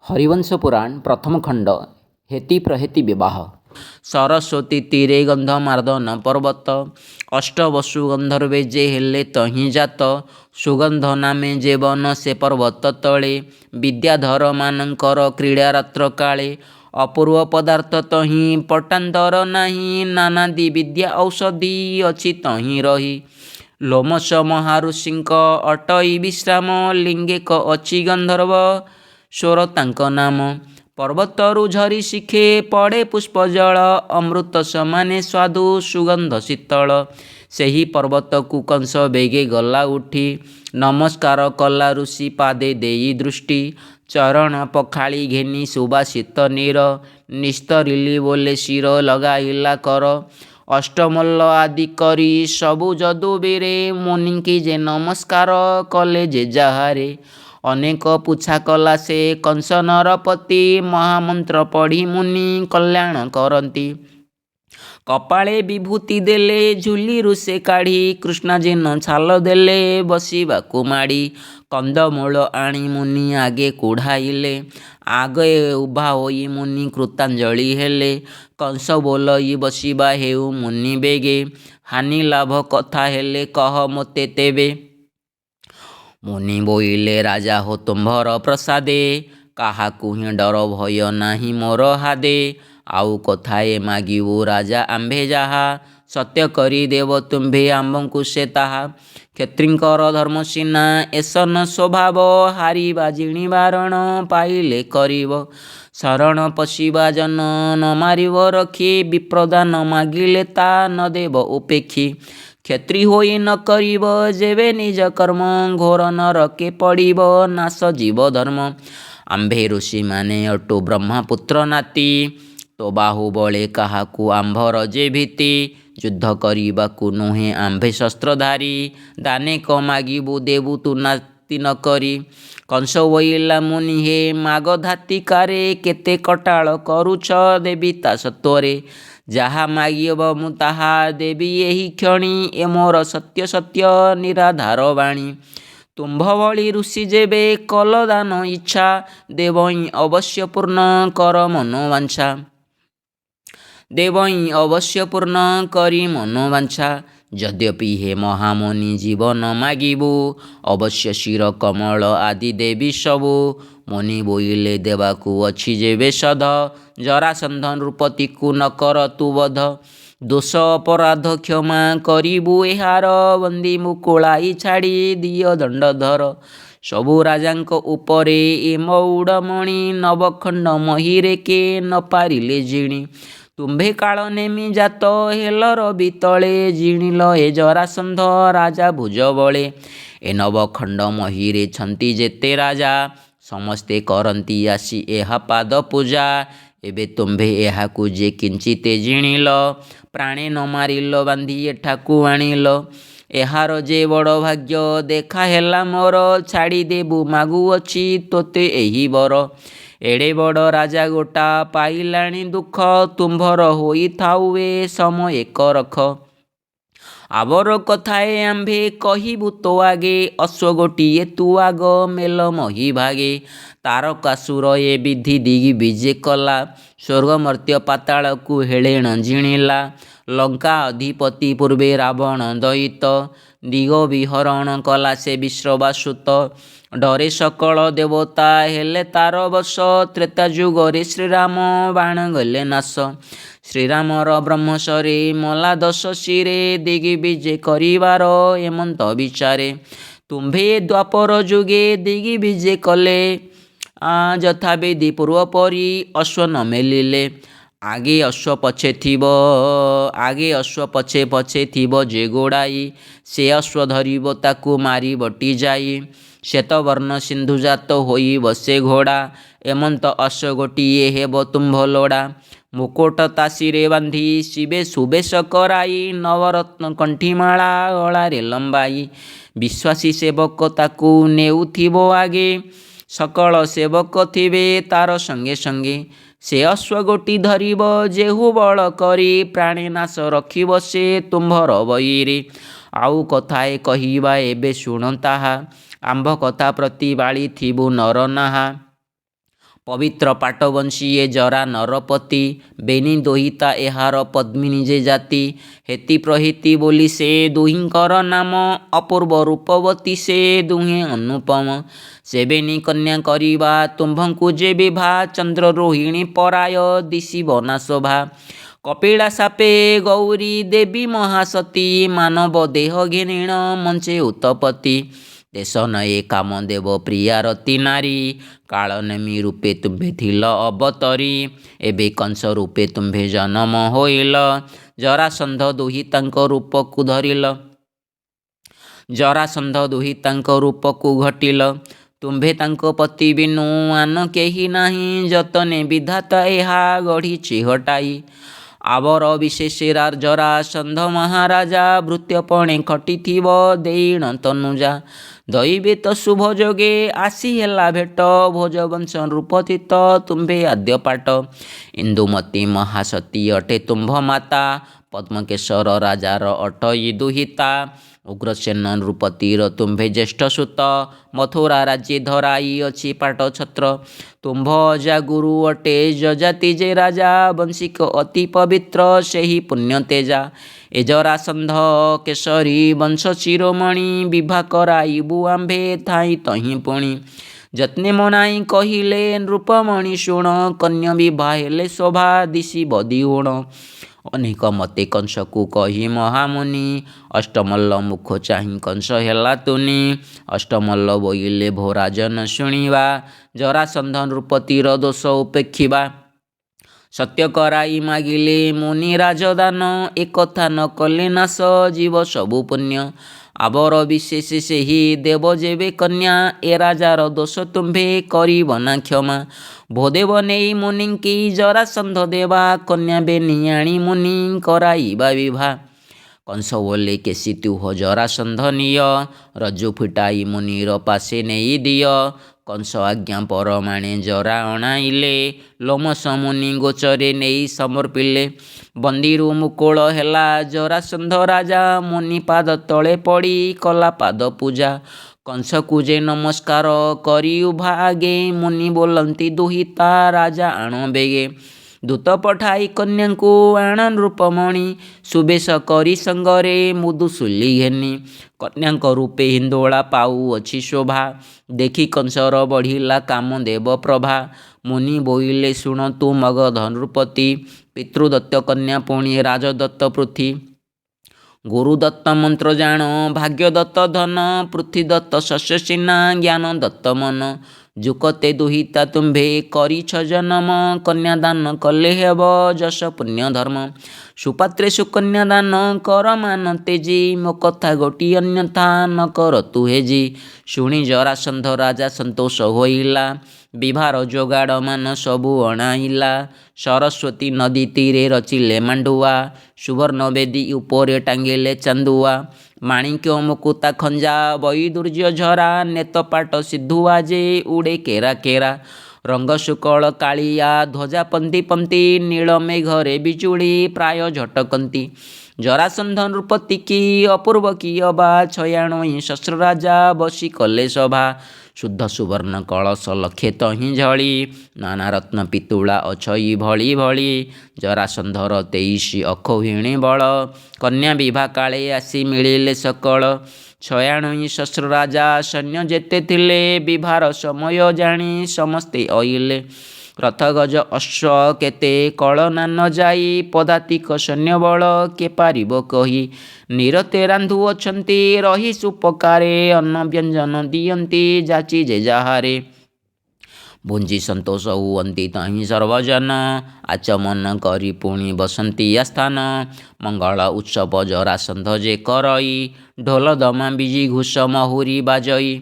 हरिवंश पुराण प्रथम खंड हेति प्रहेति विवाह। सरस्वती तीरे गंधमार्दन पर्वत अष्टवसु गंधर्वे जे हेले तहीं जात सुगंध नामे जेवन से पर्वत तले विद्याधर मानकर क्रीड़ा रात्र काले अपूर्व पदार्थ तहीं पटांतर नाही नानादि विद्या औषधि अछि तहीं रही लोमस महाऋषिंक अटई विश्राम लिंगेक अछि गंधर्व स्वर तांक नाम पर्वतरू झरी शिखे पड़े पुष्पजल अमृत समाने स्वादु सुगंध शीतल ସେହି पर्वतକୁ कंस बेगे गला उठी नमस्कार कला ऋषि पादे देई दृष्टि चरण पखाଳି ଘେନି ସୁବାସିତ ନୀର ନିସ୍ତରିଲି ବୋଲେ ଶିର ଲଗାଇଲା କର ଅଷ୍ଟମଲ୍ଲ ଆଦି କରି ସବୁ ଯଦୁବୀରେ ମୁନିଙ୍କି ଯେ ନମସ୍କାର କଲେ ଯେ ଯାହାରେ ଅନେକ ପୁଛା କଲା ସେ କଂସ ନରପତି ମହାମନ୍ତ୍ର ପଢ଼ି ମୁନି କଲ୍ୟାଣ କରନ୍ତି କପାଳେ ବିଭୂତି ଦେଲେ ଝୁଲିରୁ ସେ କାଢ଼ି କୃଷ୍ଣାଜିନ ଛାଲ ଦେଲେ ବସିବାକୁ ମାଡ଼ି କନ୍ଦମୂଳ ଆଣି ମୁନି ଆଗେ କୁଢ଼ାଇଲେ ଆଗେ ଉଭା ହୋଇ ମୁନି କୃତାଞ୍ଜଳି ହେଲେ କଂସ ବୋଲଇ ବସିବା ହେଉ ମୁନି ବେଗେ ହାନି ଲାଭ କଥା ହେଲେ କହ ମୋତେ ତେବେ ମୁନି ବୋଇଲେ ରାଜା ହୋ ତୁମ୍ଭର ପ୍ରସାଦେ କାହାକୁ ହିଁ ଡର ଭୟ ନାହିଁ ମୋର ହାଦେ ଆଉ କଥାଏ ମାଗିବୁ ରାଜା ଆମ୍ଭେ ଯାହା ସତ୍ୟ କରି ଦେବ ତୁମ୍ଭେ ଆମ୍ଭଙ୍କୁ ସେ ତାହା କ୍ଷତ୍ରିଙ୍କର ଧର୍ମ ସିନା ଏସନ ସ୍ୱଭାବ ହାରିବା ଜିଣିବା ରଣ ପାଇଲେ କରିବ ଶରଣ ପଶିବା ଜନ ନ ମାରିବ ରଖି ବିପ୍ରଦାନ ମାଗିଲେ ତା ନ ଦେବ ଉପେକ୍ଷୀ କ୍ଷତ୍ରି ହୋଇ ନ କରିବ ଯେବେ ନିଜ କର୍ମ ଘୋର ନରକେ ପଡ଼ିବ ନାଶ ଜୀବ ଧର୍ମ ଆମ୍ଭେ ଋଷିମାନେ ଅଟୁ ବ୍ରହ୍ମପୁତ୍ର ନାତି ତୋ ବାହୁବଳେ କାହାକୁ ଆମ୍ଭର ଯେ ଭୀତି ଯୁଦ୍ଧ କରିବାକୁ ନୁହେଁ ଆମ୍ଭେ ଶସ୍ତ୍ରଧାରୀ ଦାନେ କ ମାଗିବୁ ଦେବୁ ତୁ ନାତି ନ କରି କଂସ ବୋଇଲା ମୁନି ହେ ମାଗ ଧାତିକାରେ କେତେ କଟାଳ କରୁଛ ଦେବି ତା ସତ୍ୱରେ ଯାହା ମାଗିବ ମୁଁ ତାହା ଦେବି ଏହି କ୍ଷଣି ଏ ମୋର ସତ୍ୟ ସତ୍ୟ ନିରାଧାର ବାଣୀ ତୁମ୍ଭ ଭଳି ଋଷି ଯେବେ କଲ ଦାନ ଇଚ୍ଛା ଦେବଇଁ ଅବଶ୍ୟ ପୂର୍ଣ୍ଣ କର ମନୋବାଞ୍ଛା ଦେବଇଁ ଅବଶ୍ୟ ପୂର୍ଣ୍ଣ କରି ମନୋବାଞ୍ଛା ଯଦ୍ୟପି ହେ ମହାମୁନି ଜୀବନ ମାଗିବୁ ଅବଶ୍ୟ ଶିର କମଳ ଆଦି ଦେବି ସବୁ ମୁନି ବୋଇଲେ ଦେବାକୁ ଅଛି ଯେବେ ସଧ ଜରାସନ୍ଧ ନୃପତିକୁ ନ କର ତୁ ବଧ ଦୋଷ ଅପରାଧ କ୍ଷମା କରିବୁ ଏହାର ବନ୍ଦୀ ମୁକୁଳାଇ ଛାଡ଼ି ଦିଅ ଦଣ୍ଡଧର ସବୁ ରାଜାଙ୍କ ଉପରେ ଏ ମଉଡ଼ମଣି ନବଖଣ୍ଡ ମହିରେ କେ ନ ପାରିଲେ ଜିଣି ତୁମ୍ଭେ କାଳ ନେମି ଜାତ ହେଲର ବିତଳେ ଜିଣିଲ ଏ ଜରାସନ୍ଧ ରାଜା ଭୁଜ ବଳେ ଏ ନବଖଣ୍ଡ ମହିରେ ଛନ୍ତି ଯେତେ ରାଜା ସମସ୍ତେ କରନ୍ତି ଆସି ଏହା ପାଦ ପୂଜା ଏବେ ତୁମ୍ଭେ ଏହାକୁ ଯେ କିଞ୍ଚିତେ ଜିଣିଲ ପ୍ରାଣେ ନ ମାରିଲ ବାନ୍ଧି ଏଠାକୁ ଆଣିଲ ଏହାର ଯେ ବଡ଼ ଭାଗ୍ୟ ଦେଖା ହେଲା ମୋର ଛାଡ଼ିଦେବୁ ମାଗୁଅଛି ତୋତେ ଏହି ବର ଏଡ଼େ ବଡ଼ ରାଜା ଗୋଟା ପାଇଲାଣି ଦୁଃଖ ତୁମ୍ଭର ହୋଇଥାଉ ଏ ସମ ଏକ ରଖ ଆବର କଥାଏ ଆମ୍ଭେ କହିବୁ ତୋ ଆଗେ ଅଶ୍ୱ ଗୋଟିଏ ତୁ ଆଗ ମେଲ ମହି ଭାଗେ ତାରକାସୁର ଏ ବିଧି ଦିଗି ବିଜେ କଲା ସ୍ୱର୍ଗମର୍ତ୍ତ୍ୟ ପାତାଳକୁ ହେଳେଣ ଜିଣିଲା ଲଙ୍କା ଅଧିପତି ପୂର୍ବେ ରାବଣ ଦଇତ ଦିଗ ବିହରଣ କଲା ସେ ବିଶ୍ରବାସୁତ ଡରେ ସକଳ ଦେବତା ହେଲେ ତାର ବଶ ତ୍ରେତା ଯୁଗରେ ଶ୍ରୀରାମ ବାଣ ଗଲେ ନାଶ ଶ୍ରୀରାମର ବ୍ରହ୍ମଶରେ ମଲା ଦଶ ଶିରେ ଦିଗି ବିଜେ କରିବାର ଏମନ୍ତ ବିଚାରେ ତୁମ୍ଭେ ଦ୍ୱାପର ଯୁଗେ ଦିଗି ବିଜେ କଲେ ଯଥାବିଧି ପୂର୍ବ ପରି ଅଶ୍ୱ ନ ମେଲିଲେ ଆଗେ ଅଶ୍ୱ ପଛେ ପଛେ ଥିବ ଯେ ଗୋଡ଼ାଇ ସେ ଅଶ୍ୱ ଧରିବ ତାକୁ ମାରି ବଟି ଯାଇ ଶ୍ଵେତବର୍ଣ୍ଣ ସିନ୍ଧୁଜାତ ହୋଇ ବସେ ଘୋଡ଼ା ଏମନ୍ତ ଅଶ୍ୱ ଗୋଟିଏ ହେବ ତୁମ୍ଭ ଲୋଡ଼ା ମୁକୁଟ ତାସିରେ ବାନ୍ଧି ଶିବେ ସୁବେଶ କରାଇ ନବରତ୍ନ କଣ୍ଠିମାଳା ଗଳାରେ ଲମ୍ବାଇ ବିଶ୍ୱାସୀ ସେବକ ତାକୁ ନେଉଥିବ ଆଗେ ସକଳ ସେବକ ଥିବେ ତାର ସଙ୍ଗେ ସଙ୍ଗେ ସେ ଅଶ୍ୱ ଗୋଟି ଧରିବ ଯେହୁ ବଳ କରି ପ୍ରାଣେ ନାଶ ରଖିବ ସେ ତୁମ୍ଭର ବଇରେ ଆଉ କଥାଏ କହିବା ଏବେ ଶୁଣ ତାହା ଆମ୍ଭ କଥା ପ୍ରତି ବାଳି ଥିବୁ ନର ନାହା ପବିତ୍ର ପାଟବଂଶୀ ଏ ଜରା ନରପତି, ବେନି ଦୋହିତା ଏହାର ପଦ୍ମିନୀ ଯେ ଜାତି। ହେତି ପ୍ରହେତି ବୋଲି ସେ ଦୁହିଁଙ୍କର ନାମ, ଅପୂର୍ବ ରୂପବତୀ ସେ ଦୁହେଁ ଅନୁପମ। ସେ ବେନି କନ୍ୟା କରିବା ତୁମ୍ଭଙ୍କୁ ଯେ ବିଭା, ଚନ୍ଦ୍ର ରୋହିଣୀ ପରାୟ ଦିଶିବ ନା ଶୋଭା। କପିଳା ସାପେ ଗୌରୀ ଦେବୀ ମହାସତୀ, ମାନବ ଦେହ ଘେନିଣ ମଞ୍ଚେ ଉତ୍ତପତି। ଦେଶ ନଏ କାମଦେବ ପ୍ରିୟା ରତି ନାରୀ, କାଳନେମୀ ରୂପେ ତୁମ୍ଭେ ଥିଲ ଅବତରୀ। ଏବେ କଂସ ରୂପେ ତୁମ୍ଭେ ଜନମ ହୋଇଲ, ଜରାସନ୍ଧ ଦୁହିତାଙ୍କ ରୂପକୁ ଧରିଲ। ଜରାସନ୍ଧ ଦୁହିତାଙ୍କ ରୂପକୁ ଘଟିଲ। ତୁମ୍ଭେ ତାଙ୍କ ପତି ବିନୁ ଆନ କେହି ନାହିଁ, ଯତନେ ବିଧାତା ଏହା ଗଢ଼ିଛି ହଟାଇ। ଆବର ବିଶେଷେରା ଜରାସନ୍ଧ ମହାରାଜା, ଭୃତ୍ୟପଣେ ଖଟିଥିବ ଦେଇଣ ତନୁଜା। ଦୈବେତ ଶୁଭ ଯୋଗେ ଆସି ହେଲା ଭେଟ, ଭୋଜବଂଶ ନୃପତିତ ତୁମ୍ଭେ ଆଦ୍ୟପାଟ। ଇନ୍ଦୁମତୀ ମହାସତୀ ଅଟେ ତୁମ୍ଭ ମାତା, ପଦ୍ମକେଶର ରାଜାର ଅଟଇ ଦୁହିତା। ଉଗ୍ରସେନ ନୃପତିର ତୁମ୍ଭେ ଜ୍ୟେଷ୍ଠ ସୁତ, ମଥୁରା ରାଜ୍ୟେ ଧରାଇ ଅଛି ପାଟ ଛତ୍ର। ତୁମ୍ଭ ଅଜା ଗୁରୁ ଅଟେ ଯଜାତି ଯେ ରାଜା, ବଂଶିକ ଅତି ପବିତ୍ର ସେହି ପୁଣ୍ୟ ତେଜା। ଏ ଜରାସନ୍ଧ କେଶରୀ ବଂଶ ଶିରୋମଣି, ବିଭା କରାଇବୁ ଆମ୍ଭେ ଥାଇ ତହିଁ ପୁଣି। ଯତ୍ନେ ମନାଇ କହିଲେ ନୃପମଣି ଶୁଣ, କନ୍ୟା ବିଭା ହେଲେ ଶୋଭା ଦିଶିବ ଦ୍ୱିଗୁଣ। ଅନେକ ମତେ କଂସକୁ କହି ମହାମୁନି, ଅଷ୍ଟମଲ୍ଲ ମୁଖ ଚାହିଁ କଂସ ହେଲା ତୁନି। ଅଷ୍ଟମଲ୍ଲ ବୋଇଲେ ଭୋରାଜନ ଶୁଣିବା, ଜରାସନ୍ଧ ନୃପତିର ଦୋଷ ଉପେକ୍ଷିବା। ସତ୍ୟ କରାଇ ମାଗିଲେ ମୁନି ରାଜଦାନ, ଏକଥା ନ କଲେ ନାଶ ଯିବ ସବୁ ପୁଣ୍ୟ। ଆବର ବିଶେଷ ସେହି ଦେବ ଯେବେ କନ୍ୟା, ଏ ରାଜାର ଦୋଷ ତୁମ୍ଭେ କରିବ ନା କ୍ଷମା। ଭୋଦେବ ନେଇ ମୁନିଙ୍କି ଜରାସନ୍ଧ ଦେବା, କନ୍ୟା ବେନି ଆଣି ମୁନି କରାଇବା ବିଭା। କଂସ ବୋଲେ କେଶି ତୁହ ଜରାସନ୍ଧ ନିଅ, ରଜ୍ଜୁ ଫିଟାଇ ମୁନିର ପାଶେ ନେଇ ଦିଅ। କଂସ ଆଜ୍ଞା ପରମାଣେ ଜରା ଅଣାଇଲେ, ଲୋମସ ମୁନି ଗୋଚରେ ନେଇ ସମର୍ପିଲେ। ବନ୍ଦୀରୁ ମୁକୁଳ ହେଲା ଜରାସନ୍ଧ ରାଜା, ମୁନି ପାଦ ତଳେ ପଡ଼ି କଲା ପାଦ ପୂଜା। କଂସକୁ ଯେ ନମସ୍କାର କରି ଉଭା ଆଗେ, ମୁନି ବୋଲନ୍ତି ଦୁହିତା ରାଜା ଆଣ ବେଗେ। ଦୂତ ପଠାଇ କନ୍ୟାଙ୍କୁ ଆଣ ନୃପମଣି, ସୁବେଶ କରି ସଙ୍ଗରେ ମୁଦୁସୁଲି ଘେନି। କନ୍ୟାଙ୍କ ରୂପେ ହିନ୍ଦୋଳା ପାଉଅଛି ଶୋଭା, ଦେଖି କଂସର ବଢ଼ିଲା କାମଦେବ ପ୍ରଭା। ମୁନି ବୋଇଲେ ଶୁଣ ତୁ ମଗଧ ନୃପତି, ପିତୃଦତ୍ତ କନ୍ୟା ପୁଣି ରାଜଦତ୍ତ ପୃଥି। ଗୁରୁଦତ୍ତ ମନ୍ତ୍ର ଜାଣ ଭାଗ୍ୟଦତ୍ତ ଧନ, ପୃଥ୍ୱୀଦତ୍ତ ଶସ୍ୟ ସିନା ଜ୍ଞାନ ଦତ୍ତ ମନ। ଯୁକତେ ଦୁହିତା ତୁମ୍ଭେ କରିଛ ଜନମ, କନ୍ୟାଦାନ କଲେ ହେବ ଯଶ ପୁଣ୍ୟ ଧର୍ମ। ସୁପାତ୍ରେ ସୁକନ୍ୟା ଦାନ କର ମାନ ତେଜି, ମୋ କଥା ଗୋଟିଏ ଅନ୍ୟଥା ନ କର ତୁ ହେଜି। ଶୁଣି ଜରାସନ୍ଧ ରାଜା ସନ୍ତୋଷ ହୋଇଲା, ବିଭାର ଯୋଗାଡ଼ ମାନ ସବୁ ଅଣାଇଲା। ସରସ୍ୱତୀ ନଦୀ ତୀରେ ରଚିଲେ ମାଣ୍ଡୁଆ, ସୁବର୍ଣ୍ଣ ବେଦୀ ଉପରେ ଟାଙ୍ଗିଲେ ଚାନ୍ଦୁଆ। ମାଣିକ୍ୟ ମୁକୁତା ଖଞ୍ଜା ବୈଦୁର୍ଯ୍ୟ ଝରା, ନେତ ପାଟ ସିଧୁଆ ଯେ ଉଡ଼େ କେରା କେରା। ରଙ୍ଗ ଶୁକଳ କାଳିଆ ଧ୍ୱଜା ପନ୍ତି ପନ୍ତି, ନୀଳ ମେଘରେ ବିଜୁଳି ପ୍ରାୟ ଝଟକନ୍ତି। ଜରାସନ୍ଧ ନୃପତି କି ଅପୂର୍ବ କି ଅବା, ଛୟାଣୋଇ ଶସ୍ତ୍ର ରାଜା ବସି କଲେ ସଭା। ଶୁଦ୍ଧ ସୁବର୍ଣ୍ଣ କଳସ ଲକ୍ଷେ ତହିଁ ଝଳି, ନାନା ରତ୍ନ ପିତୁଳା ଅଛଇ ଭଳି ଭଳି। ଜରାସନ୍ଧର 23 ଅକ୍ଷୌହିଣୀ ବଳ, କନ୍ୟା ବିଭା କାଳେ ଆସି ମିଳିଲେ ସକଳ। ଛୟାଣୋଇ ଶସ୍ତ୍ର ରାଜା ସୈନ୍ୟ ଯେତେ ଥିଲେ, ବିଭାର ସମୟ ଜାଣି ସମସ୍ତେ ଅଇଲେ। ରଥ ଗଜ ଅଶ୍ଵ କେତେ କଳ ନାନ ଯାଇ, ପଦାତିକ ସୈନ୍ୟବଳ କେ ପାରିବ କହି। ନିରତେ ରାନ୍ଧୁଅଛନ୍ତି ରହି ସୁପକାରେ, ଅନ୍ନ ବ୍ୟଞ୍ଜନ ଦିଅନ୍ତି ଯାଚି ଯେ ଯାହାରେ। ଭୁଞ୍ଜି ସନ୍ତୋଷ ହୁଅନ୍ତି ତହିଁ ସର୍ବଜନ, ଆଚମନ କରି ପୁଣି ବସନ୍ତି ଆସ୍ଥାନ। ମଙ୍ଗଳ ଉତ୍ସବ ଜରାସନ୍ଧ ଯେ କରଇ, ଢୋଲ ଦମା ବିଜି ଘୋଷ ମହୁରୀ ବାଜଇ।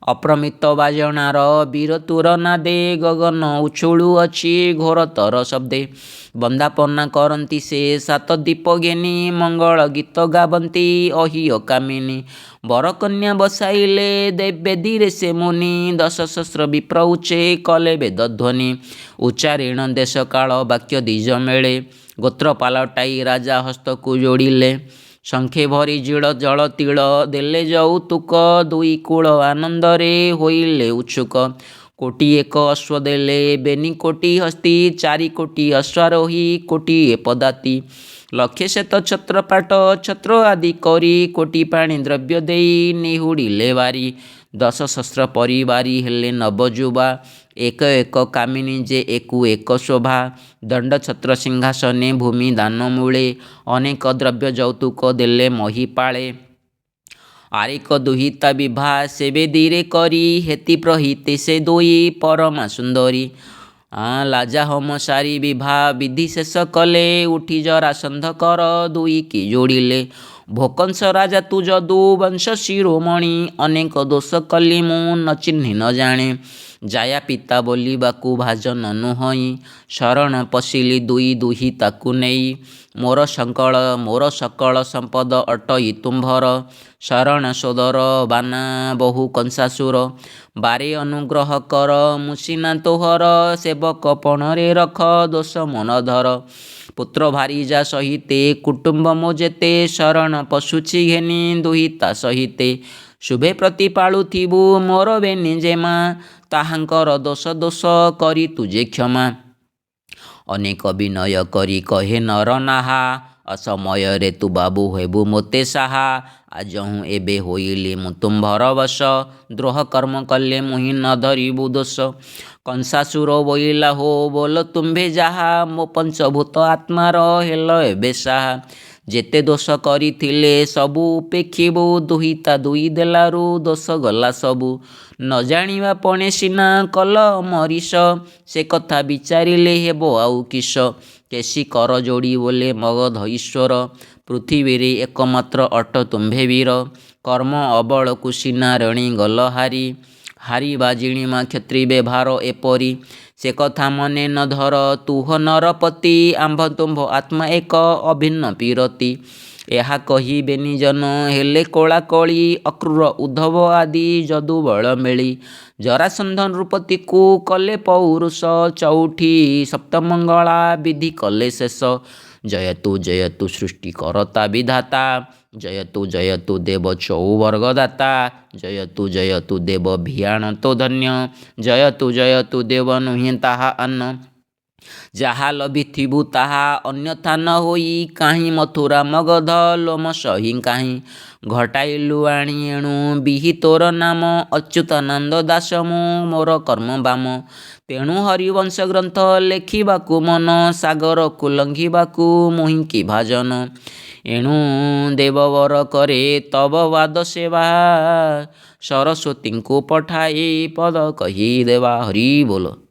ଅପ୍ରମିତ ବାଜଣାର ବୀରତୁର ନାଦେ, ଗଗନ ଉଛୁଳୁଅଛି ଘୋରତର ଶବ୍ଦେ। ବନ୍ଦାପନା କରନ୍ତି ସେ ସାତ ଦୀପ ଘେନି, ମଙ୍ଗଳ ଗୀତ ଗାବନ୍ତି ଅହିୟ କାମିନୀ। ବରକନ୍ୟା ବସାଇଲେ ବେଦୀରେ ସେ ମୁନି, ଦଶ ସହସ୍ର ବିପ୍ର ଉଚ୍ଚେ କଲେ ବେଦ ଧ୍ୱନି। ଉଚ୍ଚାରିଣ ଦେଶ କାଳ ବାକ୍ୟ ଦ୍ୱିଜ ମେଳେ, ଗୋତ୍ର ପାଲଟାଇ ରାଜା ହସ୍ତକୁ ଯୋଡ଼ିଲେ। ଶଙ୍ଖେ ଭରି ଜିଳ ଜଳ ତିଳ ଦେଲେ ଯଉତୁକ, ଦୁଇ କୂଳ ଆନନ୍ଦରେ ହୋଇଲେ ଉତ୍ସୁକ। କୋଟି ଏକ ଅଶ୍ୱ ଦେଲେ ବେନି କୋଟି ହସ୍ତି, 4 କୋଟି ଅଶ୍ୱାରୋହୀ କୋଟିଏ ପଦାତି। ଲକ୍ଷେ ଶ୍ଵେତ ଛତ୍ରପାଟ ଛତ୍ର ଆଦି କରି, କୋଟି ପାଣି ଦ୍ରବ୍ୟ ଦେଇ ନିହୁଡ଼ିଲେ ବାରି। 10 ସହସ୍ର ପରିବାରୀ ହେଲେ ନବଯୁବା, ଏକ ଏକ କାମିନୀ ଯେ ଏକୁ ଏକ ଶୋଭା। ଦଣ୍ଡ ଛତ୍ର ସିଂହାସନେ ଭୂମି ଦାନ ମୂଳେ, ଅନେକ ଦ୍ରବ୍ୟ ଯୌତୁକ ଦେଲେ ମହୀପାଳେ। ଆରେକ ଦୁହିତା ବିଭା ସେ ବେଦୀରେ କରି, ହେତି ପ୍ରହିତେ ସେ ଦୁଇ ପରମା ସୁନ୍ଦରୀ। ଲାଜା ହୋମ ସାରି ବିଭା ବିଧି ଶେଷ କଲେ, ଉଠି ଜରାସନ୍ଧ କର ଦୁଇକି ଯୋଡ଼ିଲେ। ଭୋକଂସ ରାଜା ତୁ ଯଦୁ ବଂଶ ଶିରୋମଣି, ଅନେକ ଦୋଷ କଲି ମୁଁ ନ ଚିହ୍ନି ନ ଜାଣେ। ଜାୟା ପିତା ବୋଲିବାକୁ ଭାଜନ ନୁହଁଇ, ଶରଣ ପଶିଲି ଦୁଇ ଦୁହିତାକୁ ନେଇ। ମୋର ସକଳ ସମ୍ପଦ ଅଟଇ ତୁମ୍ଭର, ଶରଣ ସୋଦର ବାନା ବହୁ କଂସାସୁର। ବାରେ ଅନୁଗ୍ରହ କର ମୁଁ ସିନା ତୋହର, ସେବକ ପଣରେ ରଖ ଦୋଷ ମନ ଧର। ପୁତ୍ର ଭାରିଜା ସହିତେ କୁଟୁମ୍ବ ମୋ ଯେତେ, ଶରଣ ପଶୁଛି ଘେନି ଦୁହିତା ସହିତେ। ଶୁଭେ ପ୍ରତିପାଳୁଥିବୁ ମୋର ବେନି ଯେମା, ତାହାଙ୍କର ଦୋଷ ଦୋଷ କରି ତୁଜେ କ୍ଷମା। ଅନେକ ବିନୟ କରି କହେ ନର ନାହା, ଅସମୟରେ ତୁ ବାବୁ ହେବୁ ମୋତେ ସାହା। ଆଜହୁଁ ଏବେ ହୋଇଲି ମୁଁ ତୁମ୍ଭର ବଶ, ଦ୍ରୋହ କର୍ମ କଲେ ମୁହିଁ ନ ଧରିବୁ ଦୋଷ। କଂସାସୁର ବୋଇଲା ହୋ ବୋଲ ତୁମ୍ଭେ ଯାହା, ମୋ ପଞ୍ଚଭୂତ ଆତ୍ମାର ହେଲ ଏବେ ସାହା। ଯେତେ ଦୋଷ କରିଥିଲେ ସବୁ ଉପେକ୍ଷିବୁ, ଦୁହିତା ଦୁଇ ଦେଲାରୁ ଦୋଷ ଗଲା ସବୁ। ନ ଜାଣିବା ପଣେ ସିନା କଲ ଅମରୀଶ, ସେ କଥା ବିଚାରିଲେ ହେବ ଆଉ କିସ। କେଶୀ କର ଯୋଡ଼ି ବୋଲେ ମଗଧ ଈଶ୍ୱର, ପୃଥିବୀରେ ଏକମାତ୍ର ଅଟ ତୁମ୍ଭେ ବୀର। କର୍ମ ଅବଳକୁ ସିନା ରଣି ଗଲ ହାରି, ହାରି ବାଜିଣିମା କ୍ଷତ୍ରିବେ ଭାର ଏପରି। ସେ କଥା ମନେ ନ ଧର ତୁହ ନରପତି, ଆମ୍ଭ ତୁମ୍ଭ ଆତ୍ମା ଏକ ଅଭିନ୍ନ ପିରତି। ଏହା କହି ବେନି ଜନ ହେଲେ କୋଳାକଳି, ଅକ୍ରୂର ଉଦ୍ଧବ ଆଦି ଯଦୁବଳ ମେଳି। ଜରାସନ୍ଧ ନୃପତିକୁ କଲେ ପୌରୁଷ, ଚଉଠି ସପ୍ତମଙ୍ଗଳା ବିଧି କଲେ ଶେଷ। ଜୟତୁ ସୃଷ୍ଟି କରତା ବିଧାତା, ଜୟତୁ ଦେବ ଚଉବର୍ଗ ଦାତା। ଜୟତୁ ଦେବ ଭିଆଣ ତୋ ଧନ୍ୟ, ଜୟତୁ ଦେବ ନୁହେଁ ତାହା ଅନ୍ନ। ଯାହା ଲଭିଥିବୁ ତାହା ଅନ୍ୟଥା ନ ହୋଇ, କାହିଁ ମଥୁରା ମଗଧ ଲୋମ ସହି କାହିଁ। ଘଟାଇଲୁ ଆଣି ଏଣୁ ବିହି ତୋର ନାମ, ଅଚ୍ୟୁତାନନ୍ଦ ଦାସ ମୁଁ ମୋର କର୍ମ ବାମ। ତେଣୁ ହରିବଂଶ ଗ୍ରନ୍ଥ ଲେଖିବାକୁ ମନ, ସାଗରକୁ ଲଙ୍ଘିବାକୁ ମୁହିଁ କି ଭାଜନ। ଏଣୁ ଦେବବର କରେ ତବ ବାଦ ସେବା, ସରସ୍ୱତୀଙ୍କୁ ପଠାଇ ପଦ କହି ଦେବା। ହରି ବୋଲ।